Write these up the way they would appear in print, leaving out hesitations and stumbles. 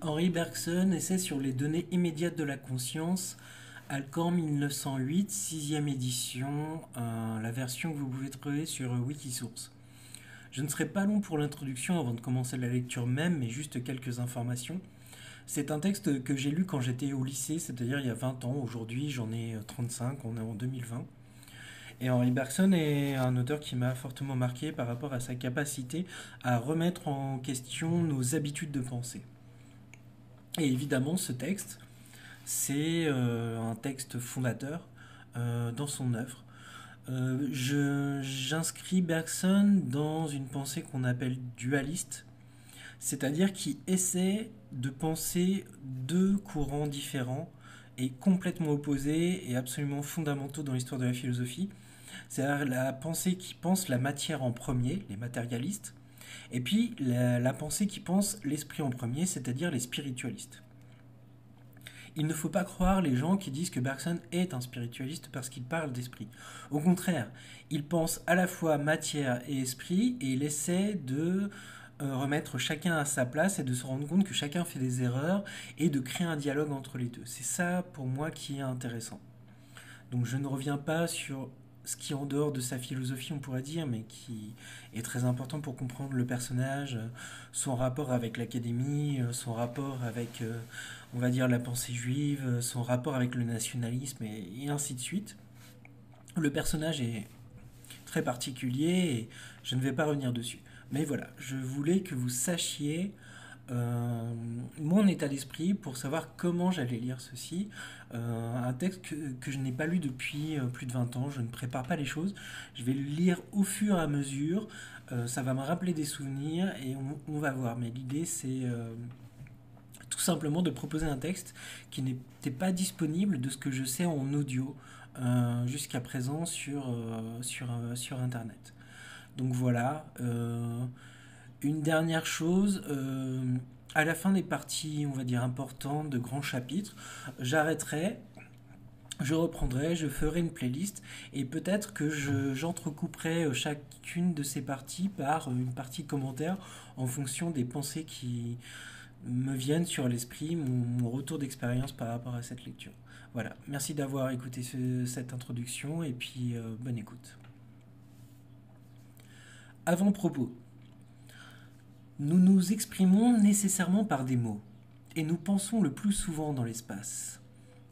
Henri Bergson, Essai sur les données immédiates de la conscience, Alcan 1908, sixième édition, la version que vous pouvez trouver sur Wikisource. Je ne serai pas long pour l'introduction avant de commencer la lecture même, mais juste quelques informations. C'est un texte que j'ai lu quand j'étais au lycée, c'est-à-dire il y a 20 ans. Aujourd'hui, j'en ai 35, on est en 2020. Et Henri Bergson est un auteur qui m'a fortement marqué par rapport à sa capacité à remettre en question nos habitudes de pensée. Et évidemment, ce texte, c'est un texte fondateur dans son œuvre. J'inscris Bergson dans une pensée qu'on appelle dualiste, c'est-à-dire qui essaie de penser deux courants différents et complètement opposés et absolument fondamentaux dans l'histoire de la philosophie. C'est-à-dire la pensée qui pense la matière en premier, les matérialistes, et puis la pensée qui pense l'esprit en premier, c'est-à-dire les spiritualistes. Il ne faut pas croire les gens qui disent que Bergson est un spiritualiste parce qu'il parle d'esprit. Au contraire, il pense à la fois matière et esprit et il essaie de remettre chacun à sa place et de se rendre compte que chacun fait des erreurs et de créer un dialogue entre les deux. C'est ça pour moi qui est intéressant. Donc je ne reviens pas sur ce qui est en dehors de sa philosophie, on pourrait dire, mais qui est très important pour comprendre le personnage, son rapport avec l'académie, son rapport avec, on va dire, la pensée juive, son rapport avec le nationalisme, et ainsi de suite. Le personnage est très particulier et je ne vais pas revenir dessus. Mais voilà, je voulais que vous sachiez mon état d'esprit pour savoir comment j'allais lire ceci. Un texte que je n'ai pas lu depuis plus de 20 ans, je ne prépare pas les choses, je vais le lire au fur et à mesure, ça va me rappeler des souvenirs et on va voir. Mais l'idée c'est tout simplement de proposer un texte qui n'était pas disponible de ce que je sais en audio jusqu'à présent sur Internet. Donc voilà. Une dernière chose, à la fin des parties, on va dire, importantes, de grands chapitres, j'arrêterai, je reprendrai, je ferai une playlist et peut-être que j'entrecouperai chacune de ces parties par une partie commentaire en fonction des pensées qui me viennent sur l'esprit, mon retour d'expérience par rapport à cette lecture. Voilà, merci d'avoir écouté cette introduction et puis bonne écoute. Avant-propos. Nous nous exprimons nécessairement par des mots, et nous pensons le plus souvent dans l'espace.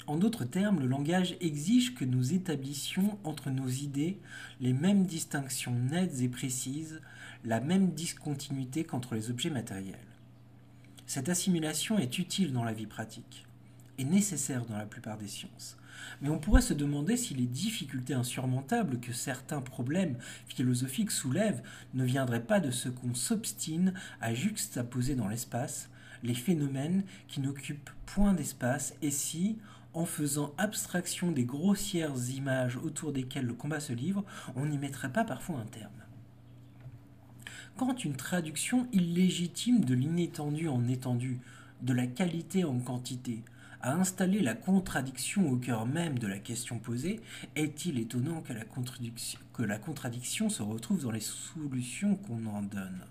En d'autres termes, le langage exige que nous établissions entre nos idées les mêmes distinctions nettes et précises, la même discontinuité qu'entre les objets matériels. Cette assimilation est utile dans la vie pratique, et nécessaire dans la plupart des sciences. Mais on pourrait se demander si les difficultés insurmontables que certains problèmes philosophiques soulèvent ne viendraient pas de ce qu'on s'obstine à juxtaposer dans l'espace les phénomènes qui n'occupent point d'espace et si, en faisant abstraction des grossières images autour desquelles le combat se livre, on n'y mettrait pas parfois un terme. Quand une traduction illégitime de l'inétendu en étendu, de la qualité en quantité, a installé la contradiction au cœur même de la question posée, est-il étonnant que la contradiction se retrouve dans les solutions qu'on en donne?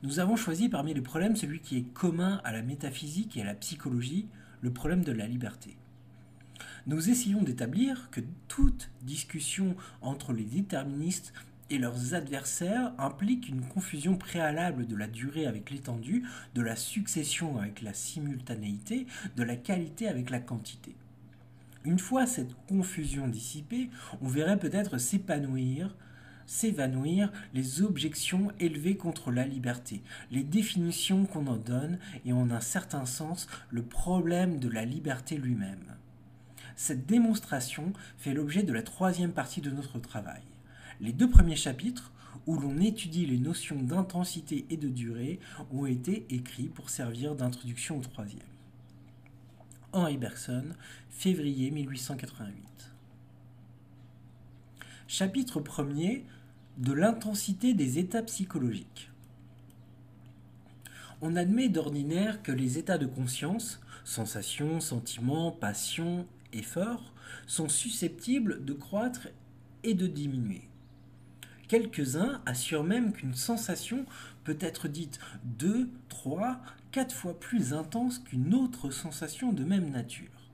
Nous avons choisi parmi les problèmes celui qui est commun à la métaphysique et à la psychologie, le problème de la liberté. Nous essayons d'établir que toute discussion entre les déterministes et leurs adversaires implique une confusion préalable de la durée avec l'étendue, de la succession avec la simultanéité, de la qualité avec la quantité. Une fois cette confusion dissipée, on verrait peut-être s'évanouir les objections élevées contre la liberté, les définitions qu'on en donne et en un certain sens le problème de la liberté lui-même. Cette démonstration fait l'objet de la troisième partie de notre travail. Les deux premiers chapitres, où l'on étudie les notions d'intensité et de durée, ont été écrits pour servir d'introduction au troisième. Henri Bergson, février 1888. Chapitre 1er de l'intensité des états psychologiques. On admet d'ordinaire que les états de conscience, sensations, sentiments, passions, efforts, sont susceptibles de croître et de diminuer. Quelques-uns assurent même qu'une sensation peut être dite 2, 3, 4 fois plus intense qu'une autre sensation de même nature.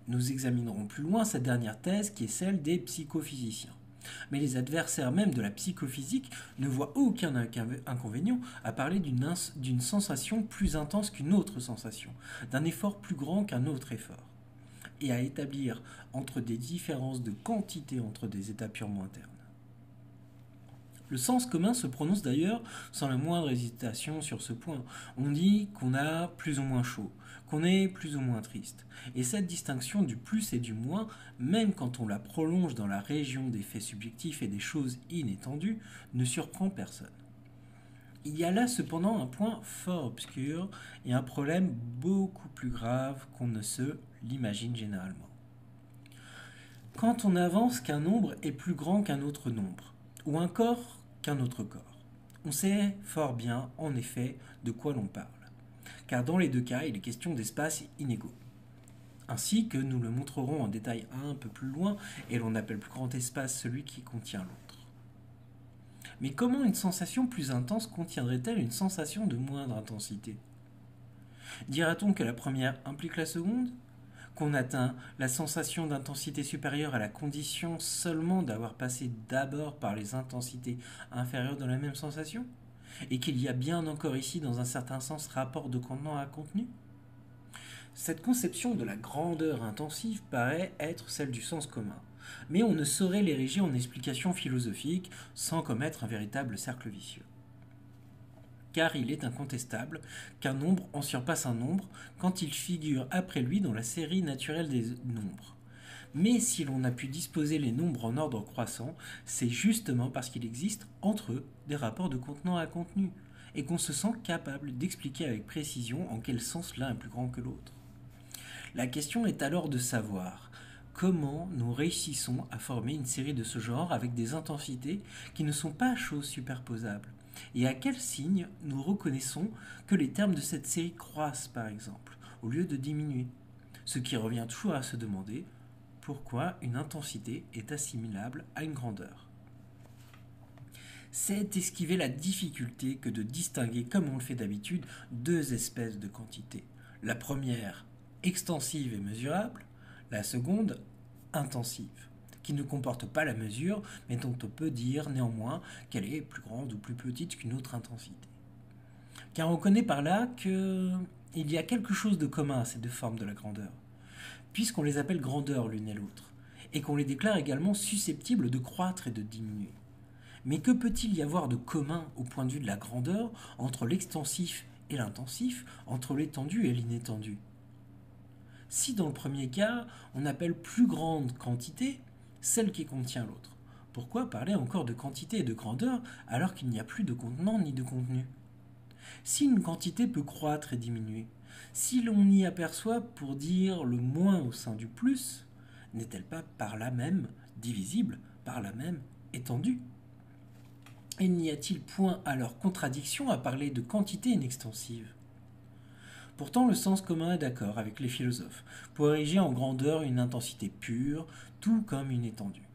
Nous examinerons plus loin cette dernière thèse qui est celle des psychophysiciens. Mais les adversaires même de la psychophysique ne voient aucun inconvénient à parler d'une sensation plus intense qu'une autre sensation, d'un effort plus grand qu'un autre effort, et à établir entre des différences de quantité entre des états purement internes. Le sens commun se prononce d'ailleurs sans la moindre hésitation sur ce point. On dit qu'on a plus ou moins chaud, qu'on est plus ou moins triste. Et cette distinction du plus et du moins, même quand on la prolonge dans la région des faits subjectifs et des choses inattendues, ne surprend personne. Il y a là cependant un point fort obscur et un problème beaucoup plus grave qu'on ne se l'imagine généralement. Quand on avance qu'un nombre est plus grand qu'un autre nombre, ou un corps qu'un autre corps, on sait fort bien, en effet, de quoi l'on parle, car dans les deux cas, il est question d'espaces inégaux. Ainsi que nous le montrerons en détail un peu plus loin, et l'on appelle plus grand espace celui qui contient l'autre. Mais comment une sensation plus intense contiendrait-elle une sensation de moindre intensité? Dira-t-on que la première implique la seconde? Qu'on atteint la sensation d'intensité supérieure à la condition seulement d'avoir passé d'abord par les intensités inférieures de la même sensation? Et qu'il y a bien encore ici, dans un certain sens, rapport de contenant à contenu? Cette conception de la grandeur intensive paraît être celle du sens commun, mais on ne saurait l'ériger en explication philosophique sans commettre un véritable cercle vicieux. Car il est incontestable qu'un nombre en surpasse un nombre quand il figure après lui dans la série naturelle des nombres. Mais si l'on a pu disposer les nombres en ordre croissant, c'est justement parce qu'il existe entre eux des rapports de contenant à contenu, et qu'on se sent capable d'expliquer avec précision en quel sens l'un est plus grand que l'autre. La question est alors de savoir comment nous réussissons à former une série de ce genre avec des intensités qui ne sont pas choses superposables, et à quel signe nous reconnaissons que les termes de cette série croissent par exemple, au lieu de diminuer, ce qui revient toujours à se demander pourquoi une intensité est assimilable à une grandeur. C'est esquiver la difficulté que de distinguer, comme on le fait d'habitude, deux espèces de quantités. La première, extensive et mesurable, la seconde, intensive, qui ne comporte pas la mesure, mais dont on peut dire néanmoins qu'elle est plus grande ou plus petite qu'une autre intensité. Car on connaît par là qu'il y a quelque chose de commun à ces deux formes de la grandeur, puisqu'on les appelle grandeur l'une et l'autre, et qu'on les déclare également susceptibles de croître et de diminuer. Mais que peut-il y avoir de commun au point de vue de la grandeur entre l'extensif et l'intensif, entre l'étendu et l'inétendu? Si dans le premier cas, on appelle plus grande quantité celle qui contient l'autre, pourquoi parler encore de quantité et de grandeur alors qu'il n'y a plus de contenant ni de contenu? Si une quantité peut croître et diminuer, si l'on y aperçoit pour dire le moins au sein du plus, n'est-elle pas par là même divisible, par là même étendue? Et n'y a-t-il point alors contradiction à parler de quantité inextensive? Pourtant, le sens commun est d'accord avec les philosophes pour ériger en grandeur une intensité pure, tout comme une étendue.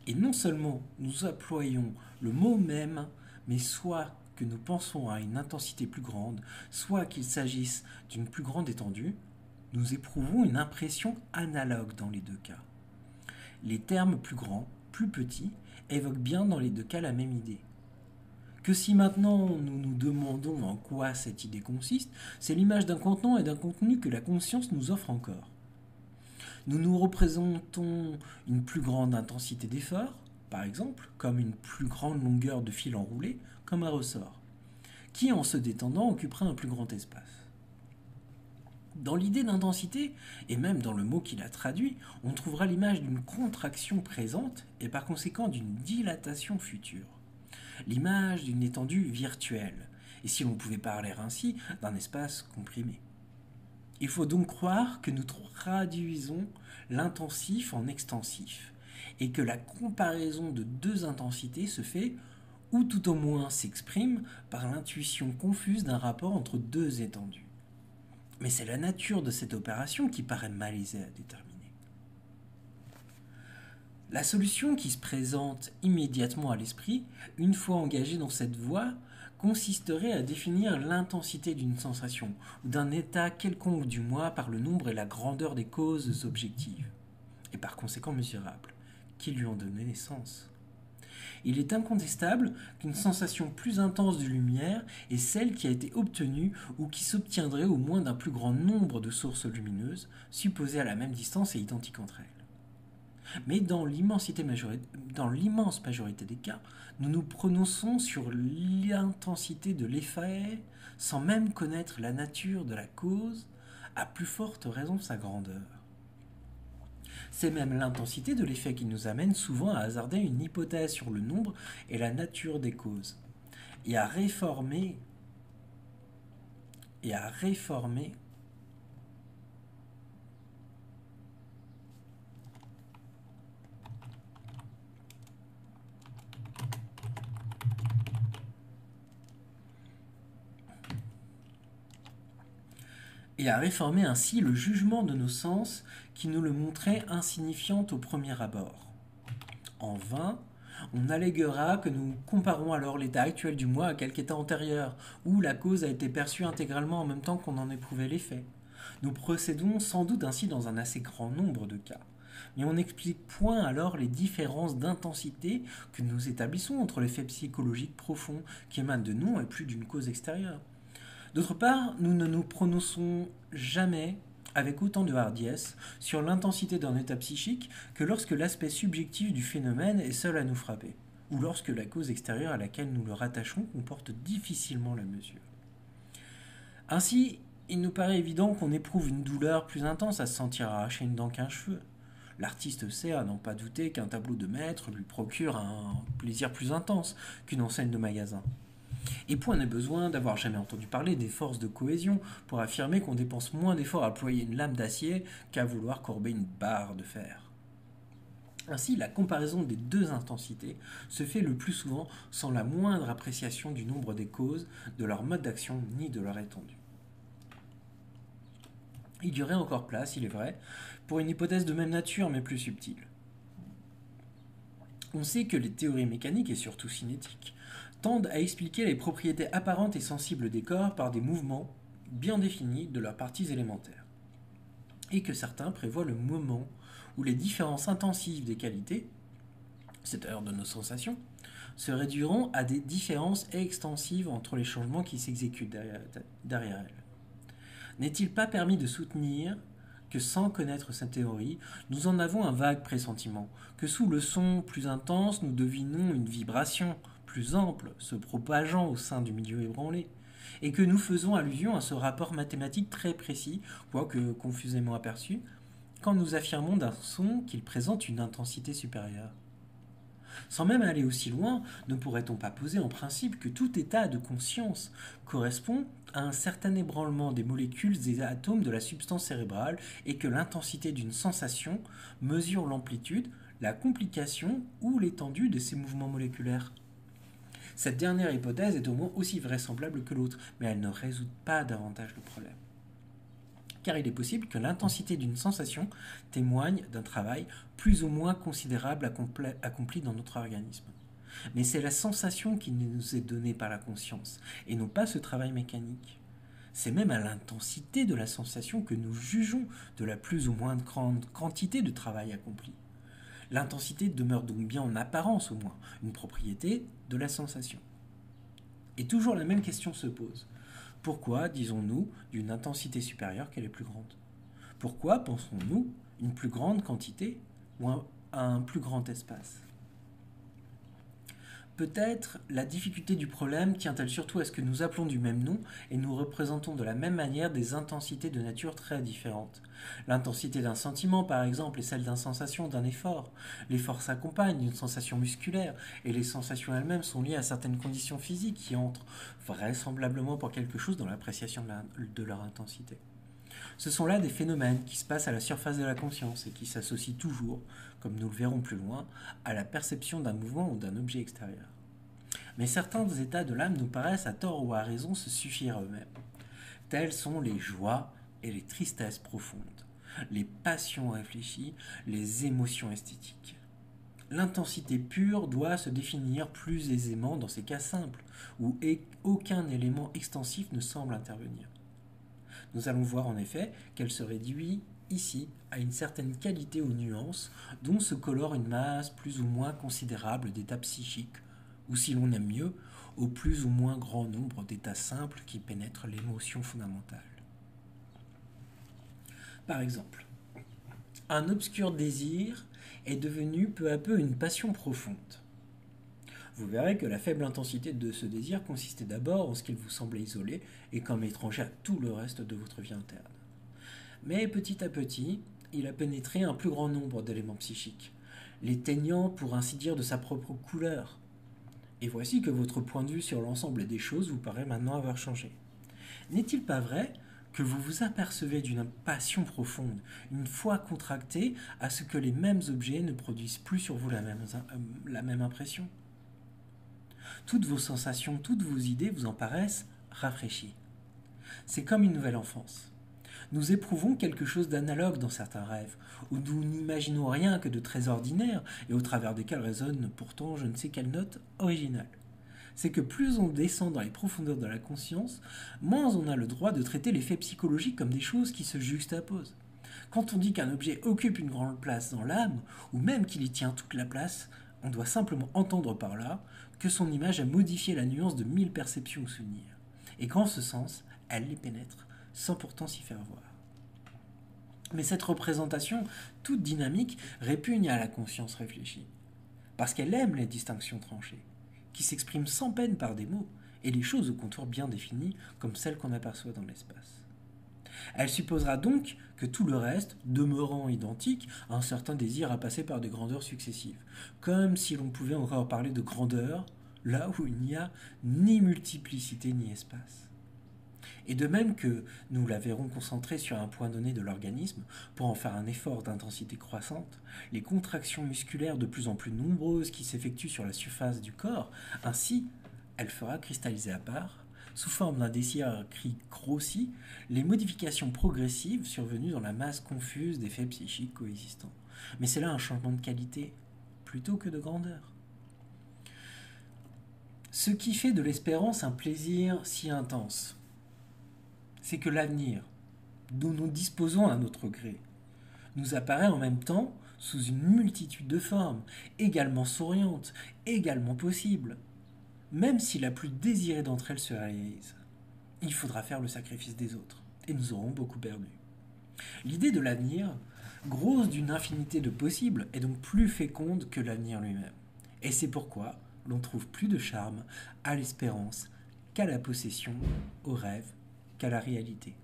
Et non seulement nous employons le mot même, mais soit que nous pensons à une intensité plus grande, soit qu'il s'agisse d'une plus grande étendue, nous éprouvons une impression analogue dans les deux cas. Les termes plus grand, plus petit évoquent bien dans les deux cas la même idée. Que si maintenant nous nous demandons en quoi cette idée consiste, c'est l'image d'un contenant et d'un contenu que la conscience nous offre encore. Nous nous représentons une plus grande intensité d'effort, par exemple, comme une plus grande longueur de fil enroulé, comme un ressort, qui en se détendant occupera un plus grand espace. Dans l'idée d'intensité, et même dans le mot qui la traduit, on trouvera l'image d'une contraction présente et par conséquent d'une dilatation future. L'image d'une étendue virtuelle, et si l'on pouvait parler ainsi, d'un espace comprimé. Il faut donc croire que nous traduisons l'intensif en extensif, et que la comparaison de deux intensités se fait, ou tout au moins s'exprime, par l'intuition confuse d'un rapport entre deux étendues. Mais c'est la nature de cette opération qui paraît malaisée à déterminer. La solution qui se présente immédiatement à l'esprit, une fois engagé dans cette voie, consisterait à définir l'intensité d'une sensation, ou d'un état quelconque du moi par le nombre et la grandeur des causes objectives, et par conséquent mesurables, qui lui ont donné naissance. Il est incontestable qu'une sensation plus intense de lumière est celle qui a été obtenue ou qui s'obtiendrait au moins d'un plus grand nombre de sources lumineuses, supposées à la même distance et identiques entre elles. Mais dans l'immense majorité des cas, nous nous prononçons sur l'intensité de l'effet sans même connaître la nature de la cause, à plus forte raison sa grandeur. C'est même l'intensité de l'effet qui nous amène souvent à hasarder une hypothèse sur le nombre et la nature des causes, et à réformer et à réformer et à réformer ainsi le jugement de nos sens qui nous le montrait insignifiant au premier abord. En vain, on alléguera que nous comparons alors l'état actuel du moi à quelque état antérieur, où la cause a été perçue intégralement en même temps qu'on en éprouvait l'effet. Nous procédons sans doute ainsi dans un assez grand nombre de cas. Mais on n'explique point alors les différences d'intensité que nous établissons entre l'effet psychologique profond qui émane de nous et plus d'une cause extérieure. D'autre part, nous ne nous prononçons jamais avec autant de hardiesse sur l'intensité d'un état psychique que lorsque l'aspect subjectif du phénomène est seul à nous frapper, ou lorsque la cause extérieure à laquelle nous le rattachons comporte difficilement la mesure. Ainsi, il nous paraît évident qu'on éprouve une douleur plus intense à se sentir arracher une dent qu'un cheveu. L'artiste sait à n'en pas douter qu'un tableau de maître lui procure un plaisir plus intense qu'une enseigne de magasin. Et point n'est besoin d'avoir jamais entendu parler des forces de cohésion pour affirmer qu'on dépense moins d'efforts à ployer une lame d'acier qu'à vouloir courber une barre de fer. Ainsi, la comparaison des deux intensités se fait le plus souvent sans la moindre appréciation du nombre des causes, de leur mode d'action ni de leur étendue. Il y aurait encore place, il est vrai, pour une hypothèse de même nature mais plus subtile. On sait que les théories mécaniques et surtout cinétiques tendent à expliquer les propriétés apparentes et sensibles des corps par des mouvements bien définis de leurs parties élémentaires, et que certains prévoient le moment où les différences intensives des qualités, c'est-à-dire de nos sensations, se réduiront à des différences extensives entre les changements qui s'exécutent derrière elles. N'est-il pas permis de soutenir que sans connaître cette théorie, nous en avons un vague pressentiment, que sous le son plus intense, nous devinons une vibration plus ample se propageant au sein du milieu ébranlé, et que nous faisons allusion à ce rapport mathématique très précis, quoique confusément aperçu, quand nous affirmons d'un son qu'il présente une intensité supérieure. Sans même aller aussi loin, ne pourrait-on pas poser en principe que tout état de conscience correspond à un certain ébranlement des molécules et atomes de la substance cérébrale et que l'intensité d'une sensation mesure l'amplitude, la complication ou l'étendue de ces mouvements moléculaires? Cette dernière hypothèse est au moins aussi vraisemblable que l'autre, mais elle ne résout pas davantage le problème. Car il est possible que l'intensité d'une sensation témoigne d'un travail plus ou moins considérable accompli dans notre organisme. Mais c'est la sensation qui nous est donnée par la conscience, et non pas ce travail mécanique. C'est même à l'intensité de la sensation que nous jugeons de la plus ou moins grande quantité de travail accompli. L'intensité demeure donc bien en apparence au moins une propriété de la sensation. Et toujours la même question se pose. Pourquoi disons-nous d'une intensité supérieure qu'elle est plus grande? Pourquoi pensons-nous une plus grande quantité ou à un plus grand espace? Peut-être la difficulté du problème tient-elle surtout à ce que nous appelons du même nom et nous représentons de la même manière des intensités de nature très différentes. L'intensité d'un sentiment, par exemple, est celle d'une sensation, d'un effort. L'effort s'accompagne d'une sensation musculaire et les sensations elles-mêmes sont liées à certaines conditions physiques qui entrent vraisemblablement pour quelque chose dans l'appréciation de leur intensité. Ce sont là des phénomènes qui se passent à la surface de la conscience et qui s'associent toujours, comme nous le verrons plus loin, à la perception d'un mouvement ou d'un objet extérieur. Mais certains états de l'âme nous paraissent à tort ou à raison se suffire eux-mêmes. Tels sont les joies et les tristesses profondes, les passions réfléchies, les émotions esthétiques. L'intensité pure doit se définir plus aisément dans ces cas simples, où aucun élément extensif ne semble intervenir. Nous allons voir en effet qu'elle se réduit ici à une certaine qualité ou nuance dont se colore une masse plus ou moins considérable d'états psychiques, ou si l'on aime mieux, au plus ou moins grand nombre d'états simples qui pénètrent l'émotion fondamentale. Par exemple, un obscur désir est devenu peu à peu une passion profonde. Vous verrez que la faible intensité de ce désir consistait d'abord en ce qu'il vous semblait isolé et comme étranger à tout le reste de votre vie interne. Mais petit à petit, il a pénétré un plus grand nombre d'éléments psychiques, les teignant pour ainsi dire de sa propre couleur. Et voici que votre point de vue sur l'ensemble des choses vous paraît maintenant avoir changé. N'est-il pas vrai que vous vous apercevez d'une passion profonde, une foi contractée à ce que les mêmes objets ne produisent plus sur vous la même impression? Toutes vos sensations, toutes vos idées vous en paraissent rafraîchies. C'est comme une nouvelle enfance. Nous éprouvons quelque chose d'analogue dans certains rêves, où nous n'imaginons rien que de très ordinaire et au travers desquels résonne pourtant je ne sais quelle note originale. C'est que plus on descend dans les profondeurs de la conscience, moins on a le droit de traiter les faits psychologiques comme des choses qui se juxtaposent. Quand on dit qu'un objet occupe une grande place dans l'âme, ou même qu'il y tient toute la place, on doit simplement entendre par là que son image a modifié la nuance de 1000 perceptions ou souvenirs, et qu'en ce sens, elle les pénètre, sans pourtant s'y faire voir. Mais cette représentation, toute dynamique, répugne à la conscience réfléchie, parce qu'elle aime les distinctions tranchées, qui s'expriment sans peine par des mots, et les choses aux contours bien définis, comme celles qu'on aperçoit dans l'espace. Elle supposera donc que tout le reste, demeurant identique, a un certain désir à passer par des grandeurs successives, comme si l'on pouvait encore parler de grandeur, là où il n'y a ni multiplicité ni espace. Et de même que nous la verrons concentrée sur un point donné de l'organisme pour en faire un effort d'intensité croissante, les contractions musculaires de plus en plus nombreuses qui s'effectuent sur la surface du corps, ainsi elle fera cristalliser à part, sous forme d'un désir grossi, les modifications progressives survenues dans la masse confuse des faits psychiques coexistants. Mais c'est là un changement de qualité plutôt que de grandeur. Ce qui fait de l'espérance un plaisir si intense, c'est que l'avenir, dont nous disposons à notre gré, nous apparaît en même temps sous une multitude de formes, également souriantes, également possibles, même si la plus désirée d'entre elles se réalise. Il faudra faire le sacrifice des autres, et nous aurons beaucoup perdu. L'idée de l'avenir, grosse d'une infinité de possibles, est donc plus féconde que l'avenir lui-même. Et c'est pourquoi l'on trouve plus de charme à l'espérance qu'à la possession, au rêve, qu'à la réalité.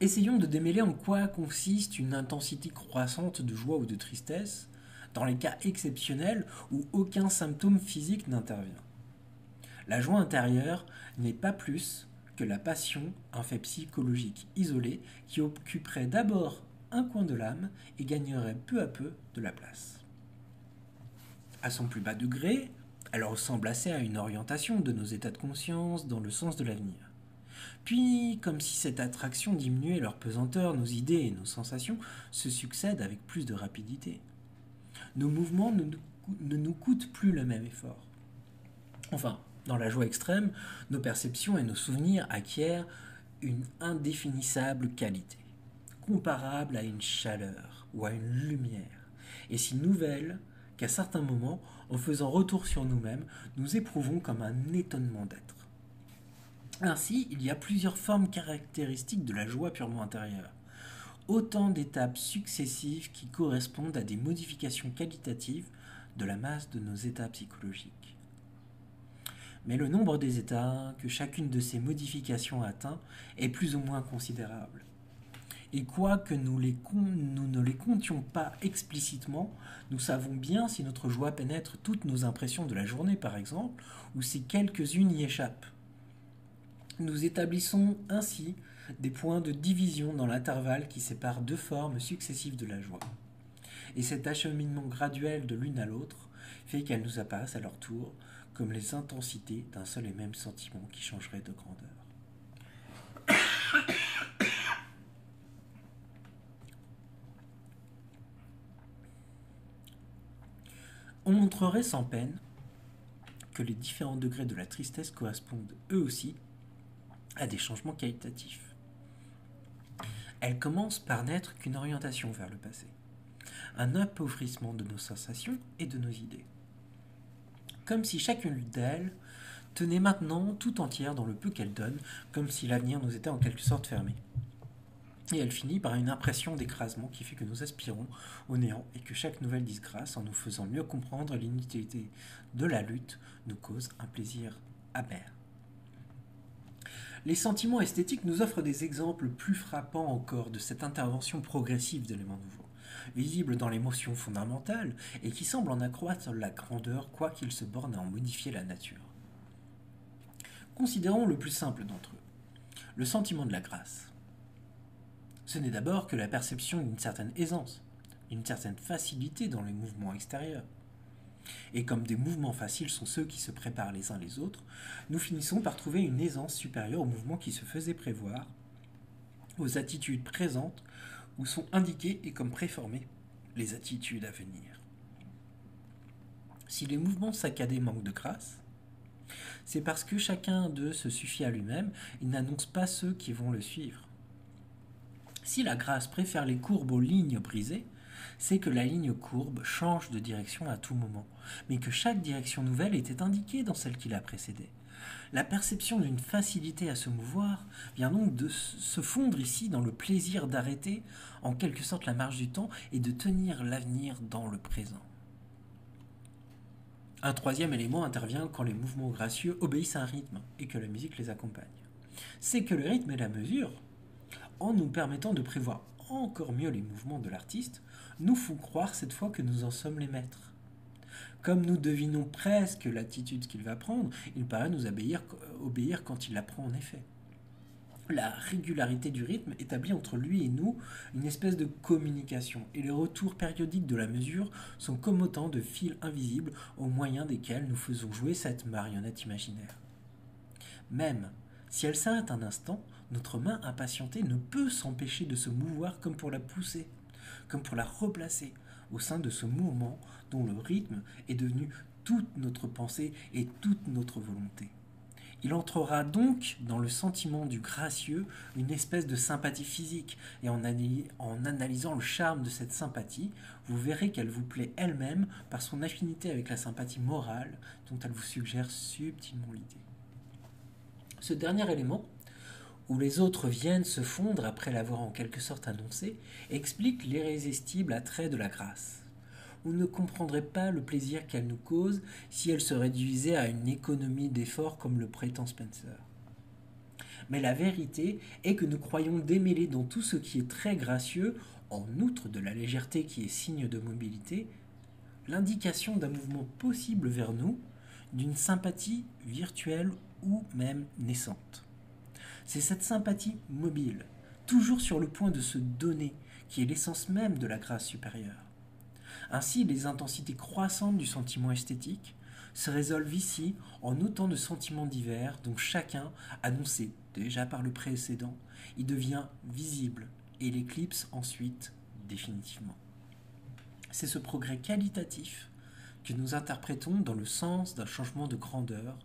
Essayons de démêler en quoi consiste une intensité croissante de joie ou de tristesse, dans les cas exceptionnels où aucun symptôme physique n'intervient. La joie intérieure n'est pas plus que la passion, un fait psychologique isolé qui occuperait d'abord un coin de l'âme et gagnerait peu à peu de la place. À son plus bas degré, elle ressemble assez à une orientation de nos états de conscience dans le sens de l'avenir. Puis, comme si cette attraction diminuait leur pesanteur, nos idées et nos sensations se succèdent avec plus de rapidité. Nos mouvements ne nous coûtent plus le même effort. Enfin, dans la joie extrême, nos perceptions et nos souvenirs acquièrent une indéfinissable qualité, comparable à une chaleur ou à une lumière, et si nouvelle qu'à certains moments, en faisant retour sur nous-mêmes, nous éprouvons comme un étonnement d'être. Ainsi, il y a plusieurs formes caractéristiques de la joie purement intérieure. Autant d'étapes successives qui correspondent à des modifications qualitatives de la masse de nos états psychologiques. Mais le nombre des états que chacune de ces modifications atteint est plus ou moins considérable. Et quoique nous ne les comptions pas explicitement, nous savons bien si notre joie pénètre toutes nos impressions de la journée, par exemple, ou si quelques-unes y échappent. Nous établissons ainsi des points de division dans l'intervalle qui sépare deux formes successives de la joie. Et cet acheminement graduel de l'une à l'autre fait qu'elles nous apparaissent à leur tour comme les intensités d'un seul et même sentiment qui changerait de grandeur. montrerait sans peine que les différents degrés de la tristesse correspondent eux aussi à des changements qualitatifs. Elle commence par n'être qu'une orientation vers le passé, un appauvrissement de nos sensations et de nos idées. Comme si chacune d'elles tenait maintenant tout entière dans le peu qu'elle donne, comme si l'avenir nous était en quelque sorte fermé. Et elle finit par une impression d'écrasement qui fait que nous aspirons au néant et que chaque nouvelle disgrâce, en nous faisant mieux comprendre l'inutilité de la lutte, nous cause un plaisir amer. Les sentiments esthétiques nous offrent des exemples plus frappants encore de cette intervention progressive d'éléments nouveaux, visibles dans l'émotion fondamentale et qui semblent en accroître la grandeur quoiqu'ils se bornent à en modifier la nature. Considérons le plus simple d'entre eux, le sentiment de la grâce. Ce n'est d'abord que la perception d'une certaine aisance, d'une certaine facilité dans les mouvements extérieurs. Et comme des mouvements faciles sont ceux qui se préparent les uns les autres, nous finissons par trouver une aisance supérieure aux mouvements qui se faisaient prévoir, aux attitudes présentes où sont indiquées et comme préformées les attitudes à venir. Si les mouvements saccadés manquent de grâce, c'est parce que chacun d'eux se suffit à lui-même, il n'annonce pas ceux qui vont le suivre. Si la grâce préfère les courbes aux lignes brisées, c'est que la ligne courbe change de direction à tout moment, mais que chaque direction nouvelle était indiquée dans celle qui la précédait. La perception d'une facilité à se mouvoir vient donc de se fondre ici dans le plaisir d'arrêter en quelque sorte la marche du temps et de tenir l'avenir dans le présent. Un troisième élément intervient quand les mouvements gracieux obéissent à un rythme et que la musique les accompagne. C'est que le rythme et la mesure, en nous permettant de prévoir encore mieux les mouvements de l'artiste, nous font croire cette fois que nous en sommes les maîtres. Comme nous devinons presque l'attitude qu'il va prendre, il paraît nous obéir quand il la prend en effet. La régularité du rythme établit entre lui et nous une espèce de communication, et les retours périodiques de la mesure sont comme autant de fils invisibles au moyen desquels nous faisons jouer cette marionnette imaginaire. Même si elle s'arrête un instant, notre main impatientée ne peut s'empêcher de se mouvoir comme pour la pousser, comme pour la replacer au sein de ce mouvement dont le rythme est devenu toute notre pensée et toute notre volonté. Il entrera donc dans le sentiment du gracieux une espèce de sympathie physique, et en analysant le charme de cette sympathie, vous verrez qu'elle vous plaît elle-même par son affinité avec la sympathie morale dont elle vous suggère subtilement l'idée. Ce dernier élément, où les autres viennent se fondre après l'avoir en quelque sorte annoncé, explique l'irrésistible attrait de la grâce. On ne comprendrait pas le plaisir qu'elle nous cause si elle se réduisait à une économie d'efforts comme le prétend Spencer. Mais la vérité est que nous croyons démêler dans tout ce qui est très gracieux, en outre de la légèreté qui est signe de mobilité, l'indication d'un mouvement possible vers nous, d'une sympathie virtuelle ou même naissante. C'est cette sympathie mobile, toujours sur le point de se donner, qui est l'essence même de la grâce supérieure. Ainsi, les intensités croissantes du sentiment esthétique se résolvent ici en autant de sentiments divers dont chacun, annoncé déjà par le précédent, y devient visible et l'éclipse ensuite définitivement. C'est ce progrès qualitatif que nous interprétons dans le sens d'un changement de grandeur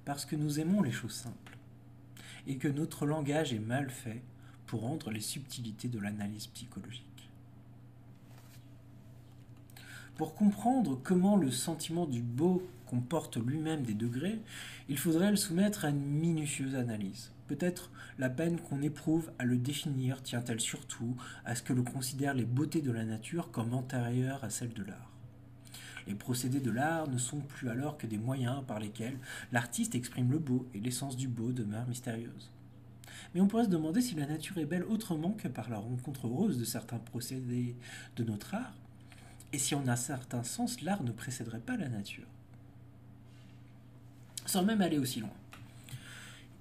parce que nous aimons les choses simples et que notre langage est mal fait pour rendre les subtilités de l'analyse psychologique. Pour comprendre comment le sentiment du beau comporte lui-même des degrés, il faudrait le soumettre à une minutieuse analyse. Peut-être la peine qu'on éprouve à le définir tient-elle surtout à ce que l'on considère les beautés de la nature comme antérieures à celles de l'art. Les procédés de l'art ne sont plus alors que des moyens par lesquels l'artiste exprime le beau et l'essence du beau demeure mystérieuse. Mais on pourrait se demander si la nature est belle autrement que par la rencontre heureuse de certains procédés de notre art, et si en un certain sens l'art ne précéderait pas la nature. Sans même aller aussi loin.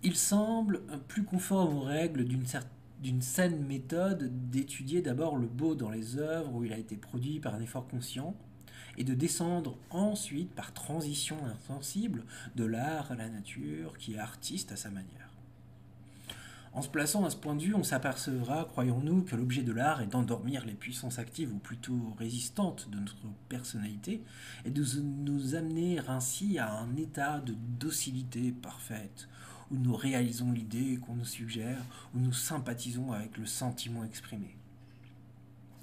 Il semble plus conforme aux règles d'une saine méthode d'étudier d'abord le beau dans les œuvres où il a été produit par un effort conscient, et de descendre ensuite par transition insensible de l'art à la nature qui est artiste à sa manière. En se plaçant à ce point de vue, on s'apercevra, croyons-nous, que l'objet de l'art est d'endormir les puissances actives ou plutôt résistantes de notre personnalité et de nous amener ainsi à un état de docilité parfaite, où nous réalisons l'idée qu'on nous suggère, où nous sympathisons avec le sentiment exprimé.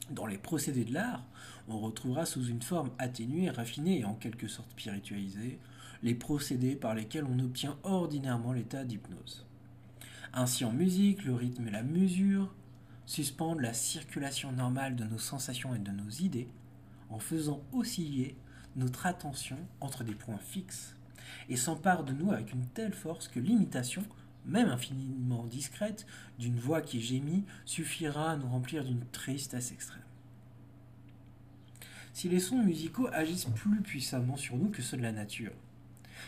Dans les procédés de l'art, on retrouvera sous une forme atténuée, raffinée et en quelque sorte spiritualisée, les procédés par lesquels on obtient ordinairement l'état d'hypnose. Ainsi en musique, le rythme et la mesure suspendent la circulation normale de nos sensations et de nos idées en faisant osciller notre attention entre des points fixes et s'emparent de nous avec une telle force que l'imitation, même infiniment discrète, d'une voix qui gémit suffira à nous remplir d'une tristesse extrême. Si les sons musicaux agissent plus puissamment sur nous que ceux de la nature,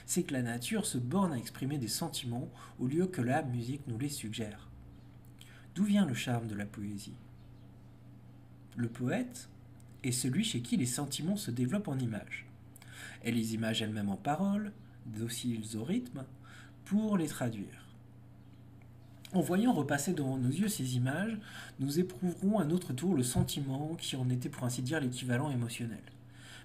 c'est que la nature se borne à exprimer des sentiments au lieu que la musique nous les suggère. D'où vient le charme de la poésie? Le poète est celui chez qui les sentiments se développent en images, et les images elles-mêmes en paroles, dociles au rythme, pour les traduire. En voyant repasser devant nos yeux ces images, nous éprouverons à notre tour le sentiment qui en était pour ainsi dire l'équivalent émotionnel.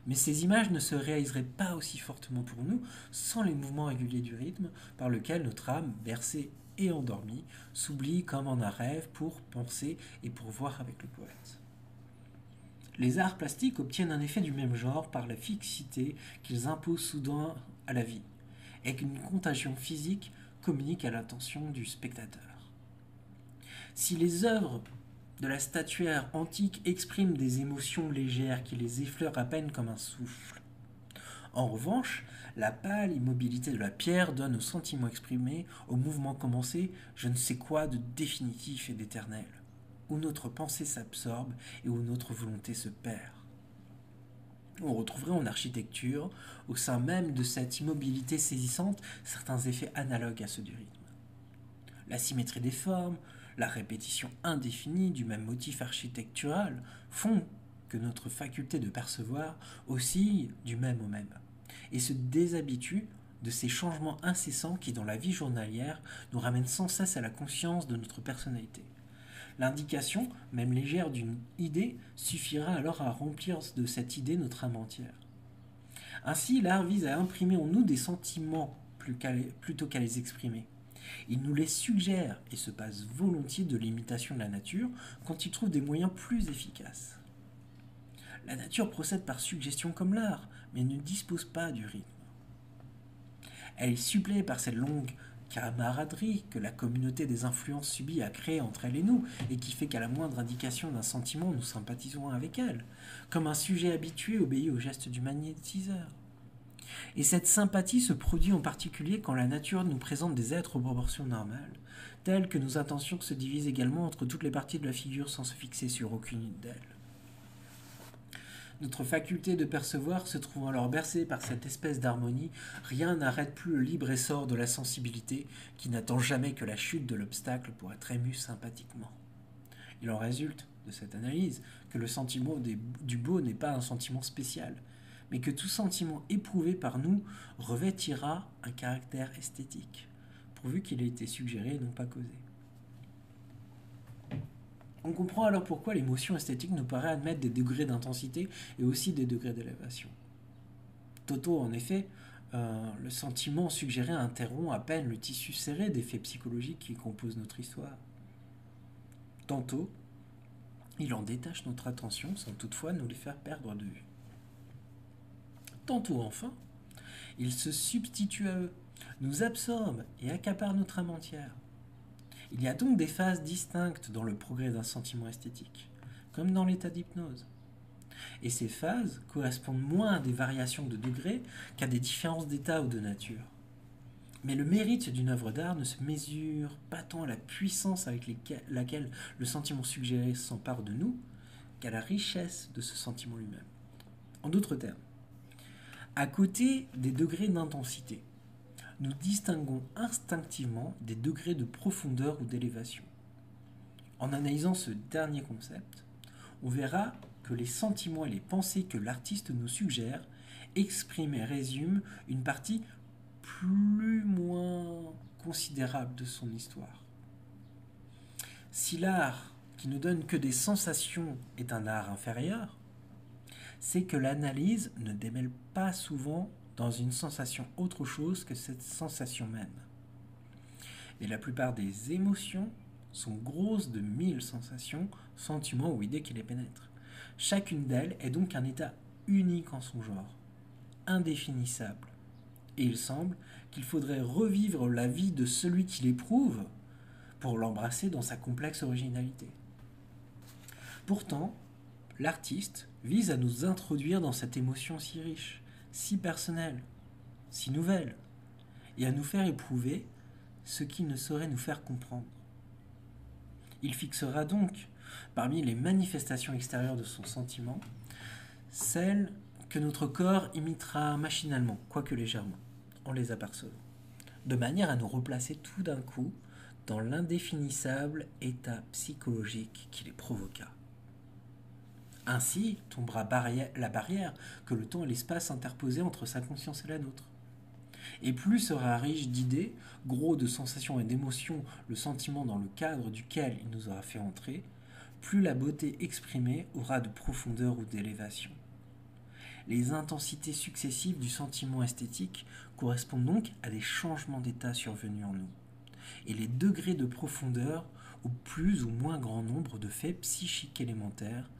Mais ces images ne se réaliseraient pas aussi fortement pour nous sans les mouvements réguliers du rythme par lequel notre âme, bercée et endormie, s'oublie comme en un rêve pour penser et pour voir avec le poète. Les arts plastiques obtiennent un effet du même genre par la fixité qu'ils imposent soudain à la vie, et qu'une contagion physique communique à l'attention du spectateur. Si les œuvres de la statuaire antique expriment des émotions légères qui les effleurent à peine comme un souffle, en revanche, la pâle immobilité de la pierre donne au sentiment exprimé, au mouvement commencé, je ne sais quoi de définitif et d'éternel, où notre pensée s'absorbe et où notre volonté se perd. On retrouverait en architecture, au sein même de cette immobilité saisissante, certains effets analogues à ceux du rythme. La symétrie des formes, la répétition indéfinie du même motif architectural font que notre faculté de percevoir oscille du même au même et se déshabitue de ces changements incessants qui, dans la vie journalière, nous ramènent sans cesse à la conscience de notre personnalité. L'indication, même légère, d'une idée suffira alors à remplir de cette idée notre âme entière. Ainsi, l'art vise à imprimer en nous des sentiments plutôt qu'à les exprimer. Il nous les suggère et se passe volontiers de l'imitation de la nature quand il trouve des moyens plus efficaces. La nature procède par suggestion comme l'art, mais ne dispose pas du rythme. Elle supplée par cette longue camaraderie que la communauté des influences subit à créer entre elle et nous, et qui fait qu'à la moindre indication d'un sentiment, nous sympathisons avec elle, comme un sujet habitué obéit au geste du magnétiseur. Et cette sympathie se produit en particulier quand la nature nous présente des êtres aux proportions normales, tels que nos attentions se divisent également entre toutes les parties de la figure sans se fixer sur aucune d'elles. Notre faculté de percevoir se trouvant alors bercée par cette espèce d'harmonie, rien n'arrête plus le libre essor de la sensibilité qui n'attend jamais que la chute de l'obstacle pour être ému sympathiquement. Il en résulte, de cette analyse, que le sentiment du beau n'est pas un sentiment spécial, mais que tout sentiment éprouvé par nous revêtira un caractère esthétique, pourvu qu'il ait été suggéré et non pas causé. On comprend alors pourquoi l'émotion esthétique nous paraît admettre des degrés d'intensité et aussi des degrés d'élévation. Tantôt, en effet, le sentiment suggéré interrompt à peine le tissu serré des faits psychologiques qui composent notre histoire. Tantôt, il en détache notre attention sans toutefois nous les faire perdre de vue. Tantôt, enfin, il se substitue à eux, nous absorbe et accapare notre âme entière. Il y a donc des phases distinctes dans le progrès d'un sentiment esthétique, comme dans l'état d'hypnose. Et ces phases correspondent moins à des variations de degrés qu'à des différences d'état ou de nature. Mais le mérite d'une œuvre d'art ne se mesure pas tant à la puissance avec laquelle le sentiment suggéré s'empare de nous, qu'à la richesse de ce sentiment lui-même. En d'autres termes, à côté des degrés d'intensité, nous distinguons instinctivement des degrés de profondeur ou d'élévation. En analysant ce dernier concept, on verra que les sentiments et les pensées que l'artiste nous suggère expriment et résument une partie plus moins considérable de son histoire. Si l'art qui ne donne que des sensations est un art inférieur, c'est que l'analyse ne démêle pas souvent dans une sensation autre chose que cette sensation même. Et la plupart des émotions sont grosses de 1000 sensations, sentiments ou idées qui les pénètrent. Chacune d'elles est donc un état unique en son genre, indéfinissable. Et il semble qu'il faudrait revivre la vie de celui qui l'éprouve pour l'embrasser dans sa complexe originalité. Pourtant, l'artiste vise à nous introduire dans cette émotion si riche, si personnelle, si nouvelle, et à nous faire éprouver ce qu'il ne saurait nous faire comprendre. Il fixera donc, parmi les manifestations extérieures de son sentiment, celles que notre corps imitera machinalement, quoique légèrement, en les apercevant, de manière à nous replacer tout d'un coup dans l'indéfinissable état psychologique qui les provoqua. Ainsi tombera la barrière que le temps et l'espace interposaient entre sa conscience et la nôtre. Et plus sera riche d'idées, gros de sensations et d'émotions, le sentiment dans le cadre duquel il nous aura fait entrer, plus la beauté exprimée aura de profondeur ou d'élévation. Les intensités successives du sentiment esthétique correspondent donc à des changements d'état survenus en nous, et les degrés de profondeur au plus ou moins grand nombre de faits psychiques élémentaires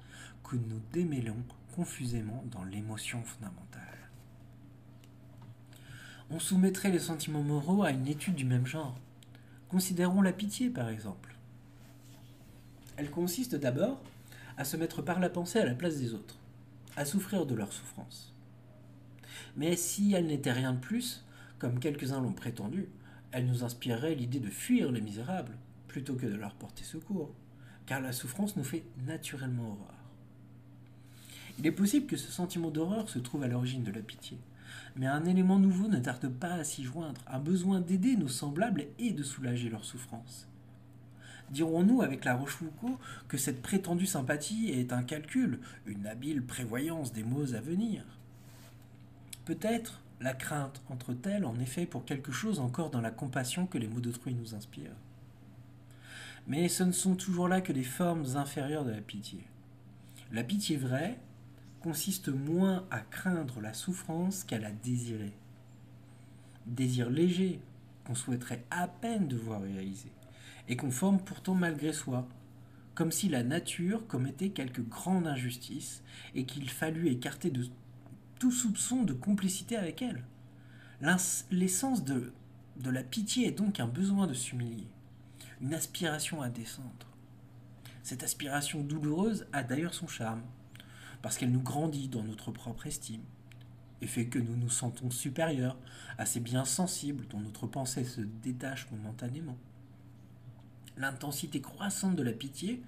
que nous démêlons confusément dans l'émotion fondamentale. On soumettrait les sentiments moraux à une étude du même genre. Considérons la pitié, par exemple. Elle consiste d'abord à se mettre par la pensée à la place des autres, à souffrir de leur souffrance. Mais si elle n'était rien de plus, comme quelques-uns l'ont prétendu, elle nous inspirerait l'idée de fuir les misérables, plutôt que de leur porter secours, car la souffrance nous fait naturellement horreur. Il est possible que ce sentiment d'horreur se trouve à l'origine de la pitié, mais un élément nouveau ne tarde pas à s'y joindre, un besoin d'aider nos semblables et de soulager leur souffrance. Dirons-nous avec La Rochefoucauld que cette prétendue sympathie est un calcul, une habile prévoyance des maux à venir? Peut-être la crainte entre-t-elle en effet pour quelque chose encore dans la compassion que les mots d'autrui nous inspirent. Mais ce ne sont toujours là que des formes inférieures de la pitié. La pitié vraie consiste moins à craindre la souffrance qu'à la désirer. Désir léger qu'on souhaiterait à peine de voir réalisé, et qu'on forme pourtant malgré soi, comme si la nature commettait quelque grande injustice et qu'il fallût écarter de tout soupçon de complicité avec elle. L'essence de la pitié est donc un besoin de s'humilier, une aspiration à descendre. Cette aspiration douloureuse a d'ailleurs son charme, parce qu'elle nous grandit dans notre propre estime, et fait que nous nous sentons supérieurs à ces biens sensibles dont notre pensée se détache momentanément. L'intensité croissante de la pitié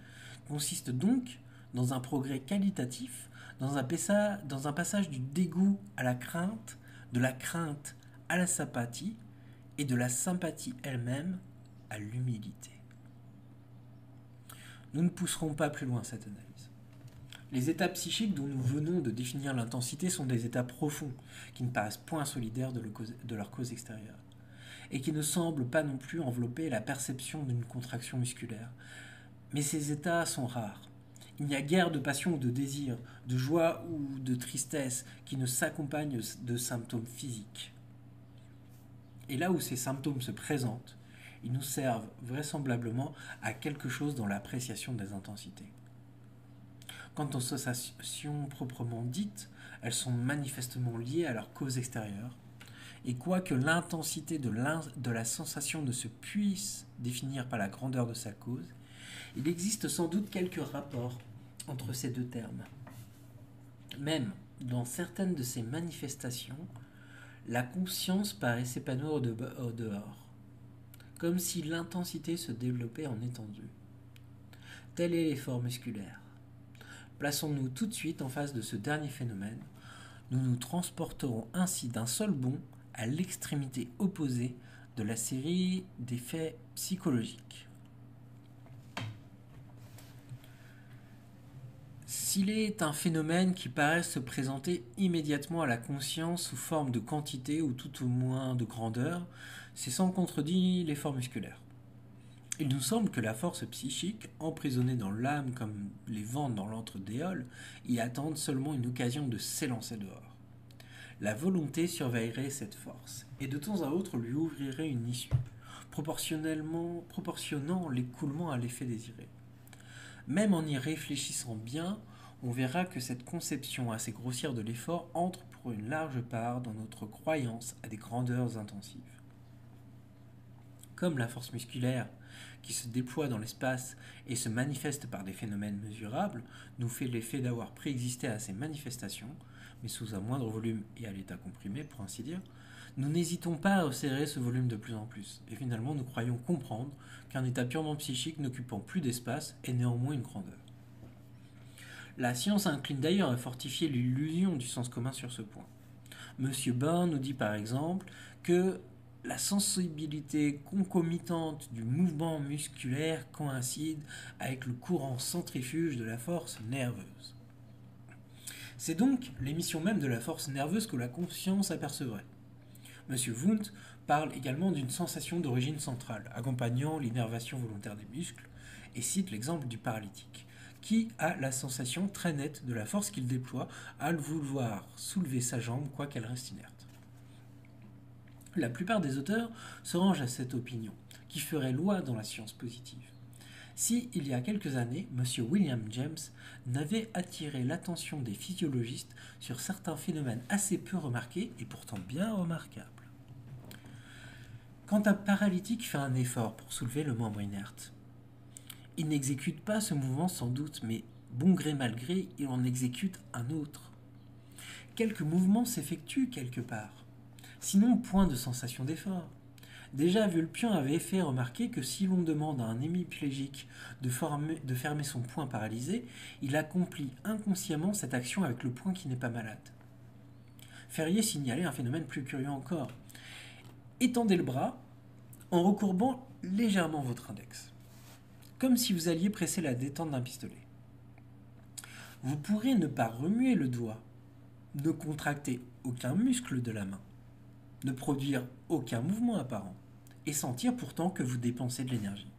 consiste donc dans un progrès qualitatif, dans un passage du dégoût à la crainte, de la crainte à la sympathie, et de la sympathie elle-même à l'humilité. Nous ne pousserons pas plus loin cette analyse. Les états psychiques dont nous venons de définir l'intensité sont des états profonds, qui ne paraissent point solidaires de leur cause extérieure, et qui ne semblent pas non plus envelopper la perception d'une contraction musculaire. Mais ces états sont rares. Il n'y a guère de passion ou de désir, de joie ou de tristesse qui ne s'accompagnent de symptômes physiques. Et là où ces symptômes se présentent, ils nous servent vraisemblablement à quelque chose dans l'appréciation des intensités. Quant aux sensations proprement dites, elles sont manifestement liées à leur cause extérieure, et quoique l'intensité de la sensation ne se puisse définir par la grandeur de sa cause, il existe sans doute quelques rapports entre ces deux termes. Même dans certaines de ces manifestations, la conscience paraît s'épanouir au dehors, comme si l'intensité se développait en étendue. Tel est l'effort musculaire. Plaçons-nous tout de suite en face de ce dernier phénomène. Nous nous transporterons ainsi d'un seul bond à l'extrémité opposée de la série des faits psychologiques. S'il est un phénomène qui paraît se présenter immédiatement à la conscience sous forme de quantité ou tout au moins de grandeur, c'est sans contredit l'effort musculaire. Il nous semble que la force psychique, emprisonnée dans l'âme comme les vents dans l'antre d'éole, y attendent seulement une occasion de s'élancer dehors. La volonté surveillerait cette force, et de temps à autre lui ouvrirait une issue, proportionnant l'écoulement à l'effet désiré. Même en y réfléchissant bien, on verra que cette conception assez grossière de l'effort entre pour une large part dans notre croyance à des grandeurs intensives. Comme la force musculaire, qui se déploie dans l'espace et se manifeste par des phénomènes mesurables, nous fait l'effet d'avoir préexisté à ces manifestations, mais sous un moindre volume et à l'état comprimé, pour ainsi dire, nous n'hésitons pas à resserrer ce volume de plus en plus, et finalement nous croyons comprendre qu'un état purement psychique n'occupant plus d'espace est néanmoins une grandeur. La science incline d'ailleurs à fortifier l'illusion du sens commun sur ce point. Monsieur Born nous dit par exemple que la sensibilité concomitante du mouvement musculaire coïncide avec le courant centrifuge de la force nerveuse. C'est donc l'émission même de la force nerveuse que la conscience apercevrait. Monsieur Wundt parle également d'une sensation d'origine centrale, accompagnant l'innervation volontaire des muscles, et cite l'exemple du paralytique, qui a la sensation très nette de la force qu'il déploie à vouloir soulever sa jambe quoiqu'elle reste inerte. La plupart des auteurs se rangent à cette opinion, qui ferait loi dans la science positive. Si, il y a quelques années, M. William James n'avait attiré l'attention des physiologistes sur certains phénomènes assez peu remarqués et pourtant bien remarquables. Quand un paralytique fait un effort pour soulever le membre inerte, il n'exécute pas ce mouvement sans doute, mais bon gré mal gré, il en exécute un autre. Quelques mouvements s'effectuent quelque part, sinon point de sensation d'effort. Déjà, Vulpian avait fait remarquer que si l'on demande à un hémiplégique de fermer son poing paralysé, il accomplit inconsciemment cette action avec le poing qui n'est pas malade. Ferrier signalait un phénomène plus curieux encore. Étendez le bras en recourbant légèrement votre index, comme si vous alliez presser la détente d'un pistolet. Vous pourrez ne pas remuer le doigt, ne contracter aucun muscle de la main, ne produire aucun mouvement apparent, et sentir pourtant que vous dépensez de l'énergie.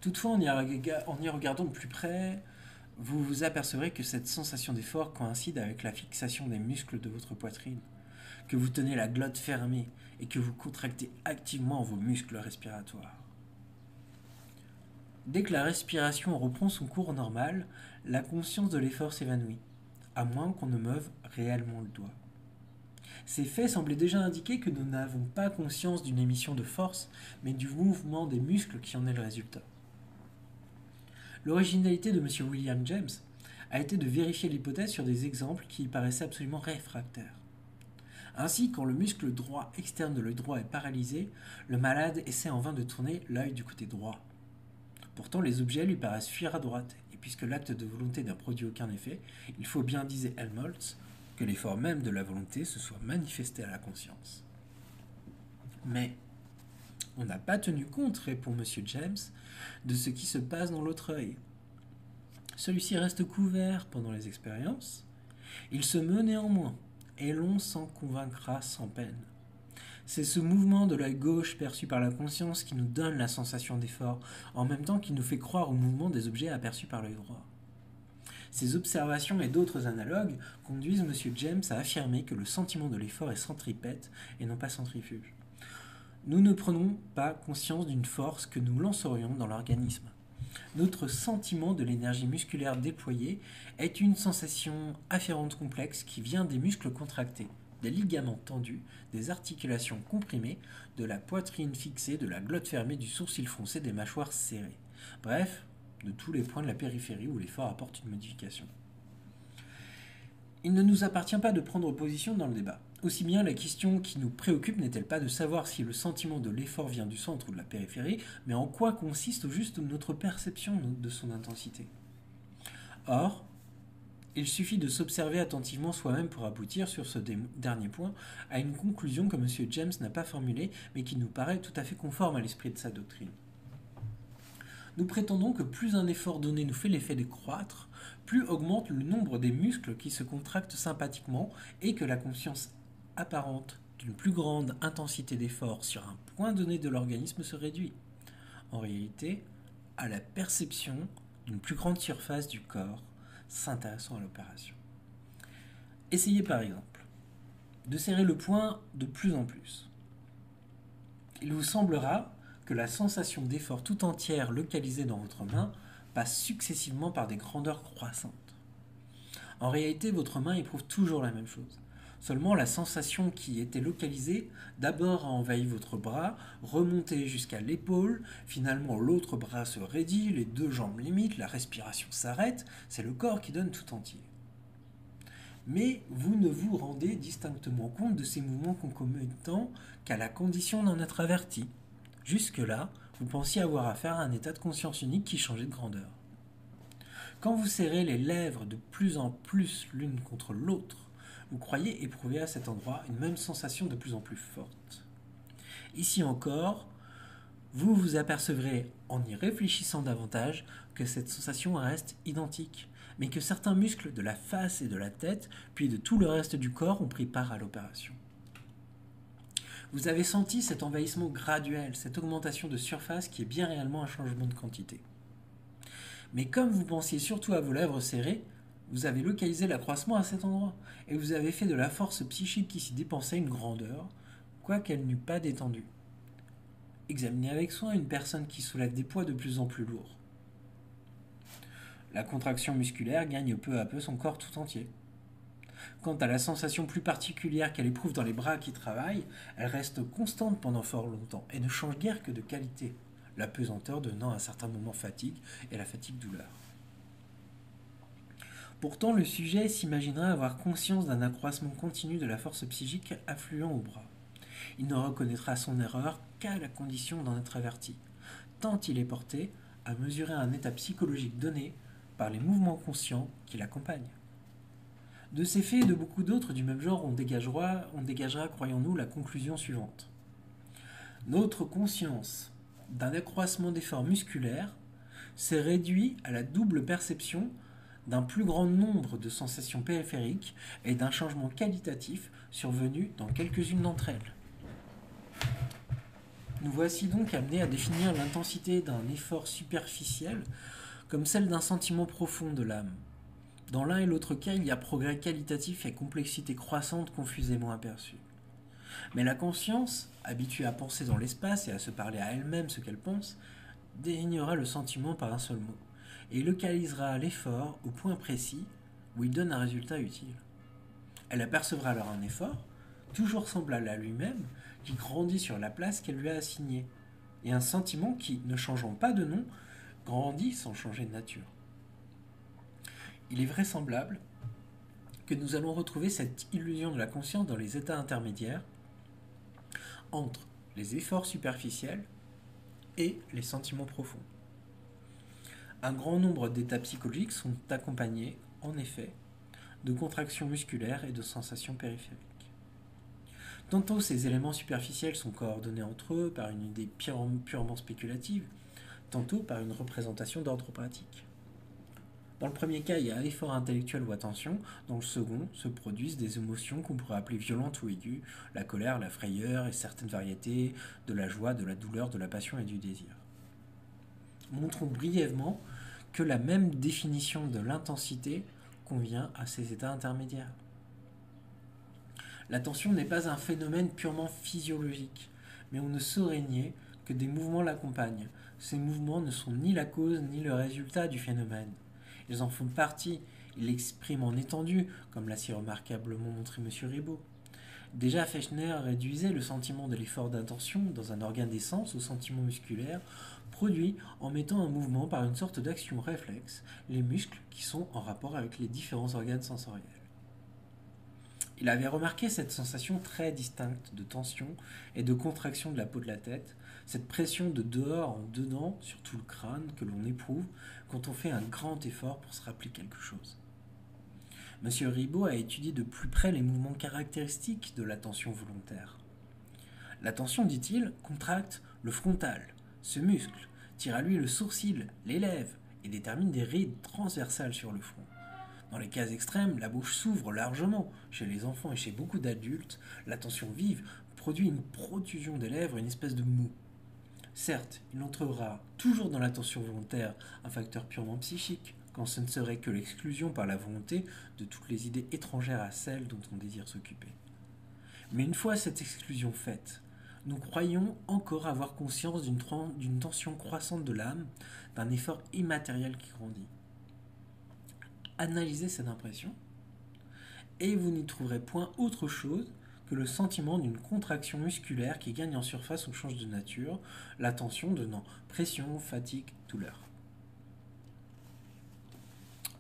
Toutefois, en y regardant de plus près, vous vous apercevrez que cette sensation d'effort coïncide avec la fixation des muscles de votre poitrine, que vous tenez la glotte fermée et que vous contractez activement vos muscles respiratoires. Dès que la respiration reprend son cours normal, la conscience de l'effort s'évanouit, à moins qu'on ne meuve réellement le doigt. Ces faits semblaient déjà indiquer que nous n'avons pas conscience d'une émission de force, mais du mouvement des muscles qui en est le résultat. L'originalité de M. William James a été de vérifier l'hypothèse sur des exemples qui y paraissaient absolument réfractaires. Ainsi, quand le muscle droit externe de l'œil droit est paralysé, le malade essaie en vain de tourner l'œil du côté droit. Pourtant, les objets lui paraissent fuir à droite, et puisque l'acte de volonté n'a produit aucun effet, il faut bien, disait Helmholtz, que l'effort même de la volonté se soit manifesté à la conscience. Mais on n'a pas tenu compte, répond M. James, de ce qui se passe dans l'autre œil. Celui-ci reste couvert pendant les expériences, il se meut néanmoins, et l'on s'en convaincra sans peine. C'est ce mouvement de l'œil gauche perçu par la conscience qui nous donne la sensation d'effort, en même temps qu'il nous fait croire au mouvement des objets aperçus par l'œil droit. Ces observations et d'autres analogues conduisent M. James à affirmer que le sentiment de l'effort est centripète et non pas centrifuge. Nous ne prenons pas conscience d'une force que nous lancerions dans l'organisme. Notre sentiment de l'énergie musculaire déployée est une sensation afférente complexe qui vient des muscles contractés, des ligaments tendus, des articulations comprimées, de la poitrine fixée, de la glotte fermée, du sourcil foncé, des mâchoires serrées. Bref, de tous les points de la périphérie où l'effort apporte une modification. Il ne nous appartient pas de prendre position dans le débat. Aussi bien la question qui nous préoccupe n'est-elle pas de savoir si le sentiment de l'effort vient du centre ou de la périphérie, mais en quoi consiste au juste notre perception de son intensité. Or, il suffit de s'observer attentivement soi-même pour aboutir, sur ce dernier point, à une conclusion que M. James n'a pas formulée, mais qui nous paraît tout à fait conforme à l'esprit de sa doctrine. Nous prétendons que plus un effort donné nous fait l'effet de croître, plus augmente le nombre des muscles qui se contractent sympathiquement et que la conscience apparente d'une plus grande intensité d'effort sur un point donné de l'organisme se réduit. en réalité, à la perception d'une plus grande surface du corps s'intéressant à l'opération. Essayez par exemple de serrer le poing de plus en plus. Il vous semblera que la sensation d'effort tout entière localisée dans votre main passe successivement par des grandeurs croissantes. En réalité, votre main éprouve toujours la même chose. Seulement, la sensation qui était localisée d'abord a envahi votre bras, remonté jusqu'à l'épaule, finalement l'autre bras se raidit, les deux jambes limitent, la respiration s'arrête, c'est le corps qui donne tout entier. Mais vous ne vous rendez distinctement compte de ces mouvements concomitants qu'à la condition d'en être averti. Jusque-là, vous pensiez avoir affaire à un état de conscience unique qui changeait de grandeur. Quand vous serrez les lèvres de plus en plus l'une contre l'autre, vous croyez éprouver à cet endroit une même sensation de plus en plus forte. Ici encore, vous vous apercevrez, en y réfléchissant davantage, que cette sensation reste identique, mais que certains muscles de la face et de la tête, puis de tout le reste du corps, ont pris part à l'opération. Vous avez senti cet envahissement graduel, cette augmentation de surface qui est bien réellement un changement de quantité. Mais comme vous pensiez surtout à vos lèvres serrées, vous avez localisé l'accroissement à cet endroit, et vous avez fait de la force psychique qui s'y dépensait une grandeur, quoiqu'elle n'eût pas détendu. Examinez avec soin une personne qui soulève des poids de plus en plus lourds. La contraction musculaire gagne peu à peu son corps tout entier. Quant à la sensation plus particulière qu'elle éprouve dans les bras qui travaillent, elle reste constante pendant fort longtemps et ne change guère que de qualité, la pesanteur devenant à certains moments fatigue et la fatigue-douleur. Pourtant, le sujet s'imaginerait avoir conscience d'un accroissement continu de la force psychique affluent au bras. Il ne reconnaîtra son erreur qu'à la condition d'en être averti, tant il est porté à mesurer un état psychologique donné par les mouvements conscients qui l'accompagnent. De ces faits et de beaucoup d'autres du même genre, on dégagera, croyons-nous, la conclusion suivante. Notre conscience d'un accroissement d'efforts musculaires s'est réduite à la double perception d'un plus grand nombre de sensations périphériques et d'un changement qualitatif survenu dans quelques-unes d'entre elles. Nous voici donc amenés à définir l'intensité d'un effort superficiel comme celle d'un sentiment profond de l'âme. Dans l'un et l'autre cas, il y a progrès qualitatif et complexité croissante confusément aperçue. Mais la conscience, habituée à penser dans l'espace et à se parler à elle-même ce qu'elle pense, désignera le sentiment par un seul mot, et localisera l'effort au point précis où il donne un résultat utile. Elle apercevra alors un effort, toujours semblable à lui-même, qui grandit sur la place qu'elle lui a assignée, et un sentiment qui, ne changeant pas de nom, grandit sans changer de nature. Il est vraisemblable que nous allons retrouver cette illusion de la conscience dans les états intermédiaires entre les efforts superficiels et les sentiments profonds. Un grand nombre d'états psychologiques sont accompagnés, en effet, de contractions musculaires et de sensations périphériques. Tantôt ces éléments superficiels sont coordonnés entre eux par une idée purement spéculative, tantôt par une représentation d'ordre pratique. Dans le premier cas, il y a effort intellectuel ou attention. Dans le second, se produisent des émotions qu'on pourrait appeler violentes ou aiguës, la colère, la frayeur et certaines variétés de la joie, de la douleur, de la passion et du désir. Montrons brièvement que la même définition de l'intensité convient à ces états intermédiaires. L'attention n'est pas un phénomène purement physiologique, mais on ne saurait nier que des mouvements l'accompagnent. Ces mouvements ne sont ni la cause ni le résultat du phénomène. Ils en font partie, ils l'expriment en étendue, comme l'a si remarquablement montré M. Ribot. Déjà, Fechner réduisait le sentiment de l'effort d'intention dans un organe des sens au sentiment musculaire, produit en mettant en mouvement par une sorte d'action réflexe les muscles qui sont en rapport avec les différents organes sensoriels. Il avait remarqué cette sensation très distincte de tension et de contraction de la peau de la tête, cette pression de dehors en dedans sur tout le crâne que l'on éprouve quand on fait un grand effort pour se rappeler quelque chose. M. Ribot a étudié de plus près les mouvements caractéristiques de l'attention volontaire. L'attention, dit-il, contracte le frontal, ce muscle, tire à lui le sourcil, les lèvres et détermine des rides transversales sur le front. Dans les cas extrêmes, la bouche s'ouvre largement. Chez les enfants et chez beaucoup d'adultes, l'attention vive produit une protrusion des lèvres, une espèce de moue. Certes, il entrera toujours dans l'attention volontaire un facteur purement psychique, quand ce ne serait que l'exclusion par la volonté de toutes les idées étrangères à celles dont on désire s'occuper. Mais une fois cette exclusion faite, nous croyons encore avoir conscience d'une tension croissante de l'âme, d'un effort immatériel qui grandit. Analysez cette impression, et vous n'y trouverez point autre chose que le sentiment d'une contraction musculaire qui gagne en surface ou change de nature, la tension donnant pression, fatigue, douleur.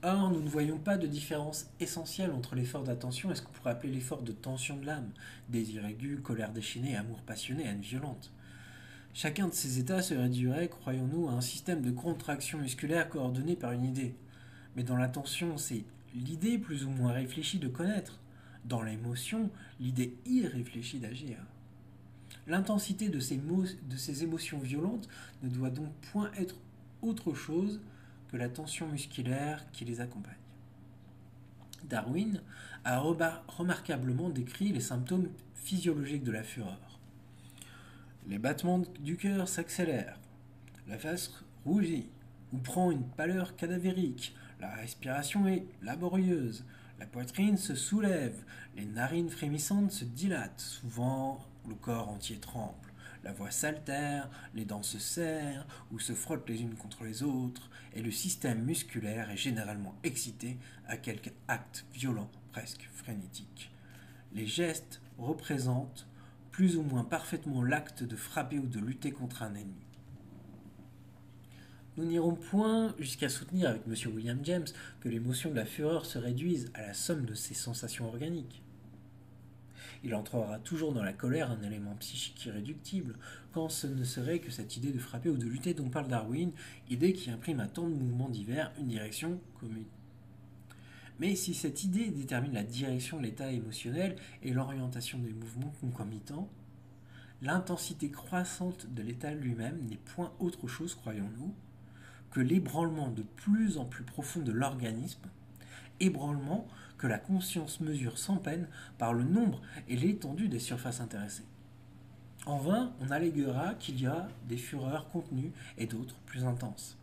Or, nous ne voyons pas de différence essentielle entre l'effort d'attention et ce qu'on pourrait appeler l'effort de tension de l'âme, désir aigu, colère déchaînée, amour passionné, haine violente. Chacun de ces états se réduirait, croyons-nous, à un système de contraction musculaire coordonné par une idée. Mais dans l'attention, c'est l'idée plus ou moins réfléchie de connaître. Dans l'émotion, l'idée irréfléchie d'agir. L'intensité de ces émotions violentes ne doit donc point être autre chose que la tension musculaire qui les accompagne. Darwin a remarquablement décrit les symptômes physiologiques de la fureur. Les battements du cœur s'accélèrent, la face rougit ou prend une pâleur cadavérique, la respiration est laborieuse, la poitrine se soulève, les narines frémissantes se dilatent, souvent le corps entier tremble. La voix s'altère, les dents se serrent ou se frottent les unes contre les autres, et le système musculaire est généralement excité à quelque acte violent, presque frénétique. Les gestes représentent plus ou moins parfaitement l'acte de frapper ou de lutter contre un ennemi. Nous n'irons point jusqu'à soutenir avec M. William James que l'émotion de la fureur se réduise à la somme de ses sensations organiques. Il entrera toujours dans la colère un élément psychique irréductible, quand ce ne serait que cette idée de frapper ou de lutter dont parle Darwin, idée qui imprime à tant de mouvements divers une direction commune. Mais si cette idée détermine la direction de l'état émotionnel et l'orientation des mouvements concomitants, l'intensité croissante de l'état lui-même n'est point autre chose, croyons-nous, que l'ébranlement de plus en plus profond de l'organisme, ébranlement que la conscience mesure sans peine par le nombre et l'étendue des surfaces intéressées. En vain, on alléguera qu'il y a des fureurs contenues et d'autres plus intenses.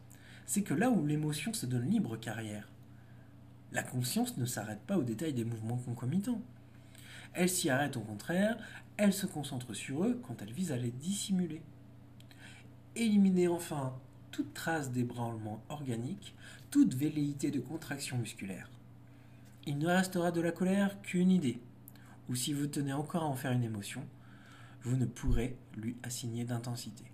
C'est que là où l'émotion se donne libre carrière, la conscience ne s'arrête pas au détail des mouvements concomitants. Elle s'y arrête au contraire, elle se concentre sur eux quand elle vise à les dissimuler. Éliminer enfin toute trace d'ébranlement organique, toute velléité de contraction musculaire. Il ne restera de la colère qu'une idée, ou si vous tenez encore à en faire une émotion, vous ne pourrez lui assigner d'intensité.